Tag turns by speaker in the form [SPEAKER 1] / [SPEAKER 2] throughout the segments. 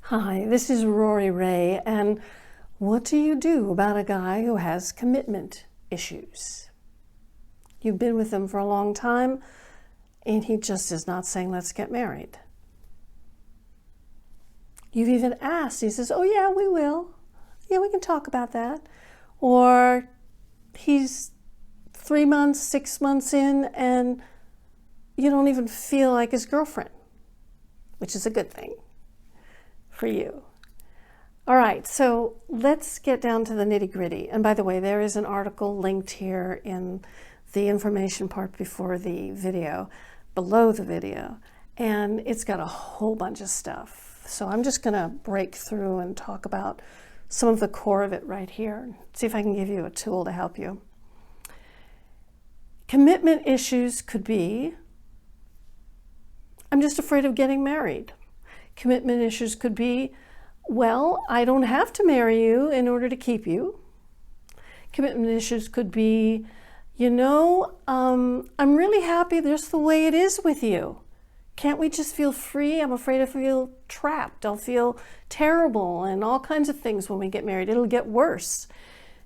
[SPEAKER 1] Hi, this is Rory Ray, and what do you do about a guy who has commitment issues? You've been with him for a long time, and he just is not saying, let's get married. You've even asked, he says, oh yeah, we will. Yeah, we can talk about that. Or he's 3 months, 6 months in, and you don't even feel like his girlfriend, which is a good thing for you. All right, so let's get down to the nitty-gritty. And by the way, there is an article linked here in the information part before the video, below the video, and it's got a whole bunch of stuff. So I'm just gonna break through and talk about some of the core of it right here. See if I can give you a tool to help you. Commitment issues could be, I'm just afraid of getting married. Commitment issues could be, well, I don't have to marry you in order to keep you. Commitment issues could be, I'm really happy just the way it is with you. Can't we just feel free? I'm afraid I'll feel trapped. I'll feel terrible and all kinds of things when we get married. It'll get worse.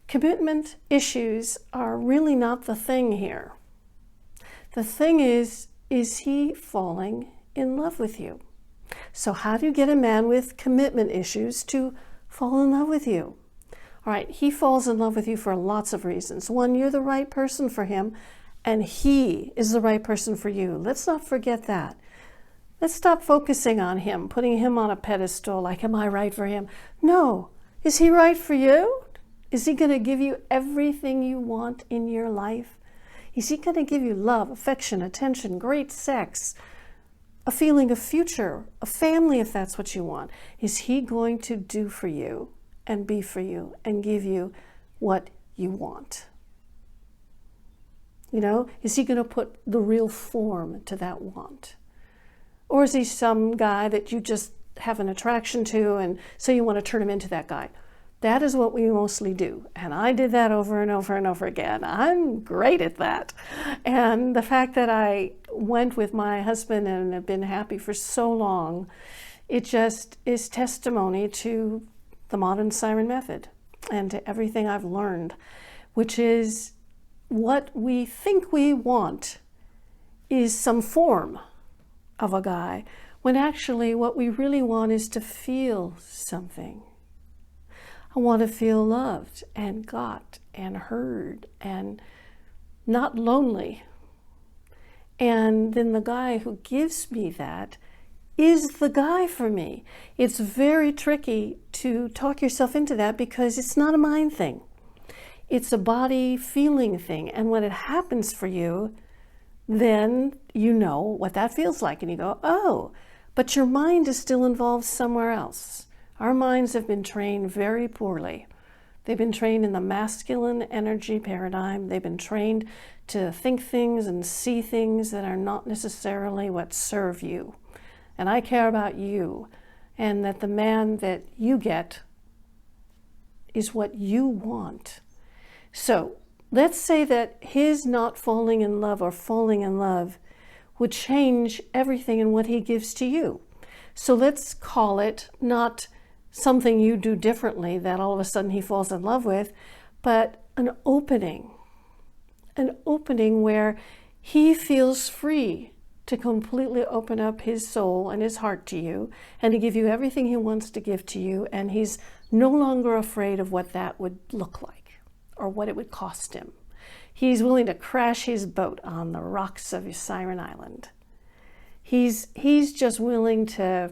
[SPEAKER 1] Commitment issues are really not the thing here. The thing is he falling in love with you? So how do you get a man with commitment issues to fall in love with you? All right, he falls in love with you for lots of reasons. One, you're the right person for him, and he is the right person for you. Let's not forget that. Let's stop focusing on him, putting him on a pedestal, like, am I right for him? No. Is he right for you? Is he going to give you everything you want in your life? Is he going to give you love, affection, attention, great sex, a feeling of future, a family if that's what you want? Is he going to do for you and be for you and give you what you want? Is he going to put the real form to that want? Or is he some guy that you just have an attraction to and so you want to turn him into that guy? That is what we mostly do. And I did that over and over and over again. I'm great at that. And the fact that I went with my husband and have been happy for so long, it just is testimony to the modern siren method and to everything I've learned, which is what we think we want is some form of a guy, when actually what we really want is to feel something. I want to feel loved and got and heard and not lonely. And then the guy who gives me that is the guy for me. It's very tricky to talk yourself into that because it's not a mind thing. It's a body feeling thing. And when it happens for you, then you know what that feels like. And you go, oh, but your mind is still involved somewhere else. Our minds have been trained very poorly. They've been trained in the masculine energy paradigm. They've been trained to think things and see things that are not necessarily what serve you. And I care about you, and that the man that you get is what you want. So let's say that his not falling in love or falling in love would change everything in what he gives to you. So let's call it not something you do differently that all of a sudden he falls in love with, but an opening where he feels free to completely open up his soul and his heart to you and to give you everything he wants to give to you, and he's no longer afraid of what that would look like or what it would cost him. He's willing to crash his boat on the rocks of Siren Island. He's just willing to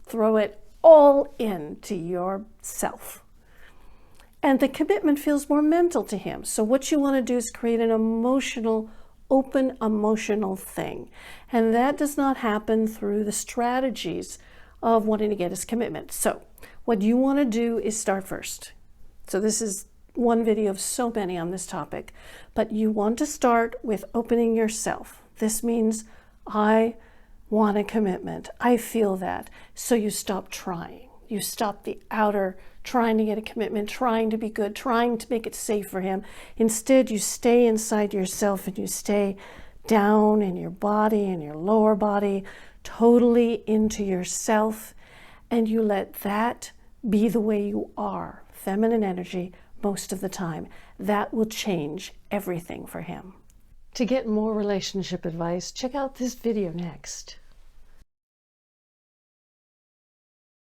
[SPEAKER 1] throw it all into yourself. And the commitment feels more mental to him. So what you want to do is create an open emotional thing. And that does not happen through the strategies of wanting to get his commitment. So what you want to do is start first. So this is one video of so many on this topic, but you want to start with opening yourself. This means I want a commitment. I feel that. So you stop trying. You stop the outer trying to get a commitment, trying to be good, trying to make it safe for him. Instead, you stay inside yourself and you stay down in your body, in your lower body, totally into yourself. and you let that be the way you are, feminine energy, most of the time, that will change everything for him. To get more relationship advice, check out this video next.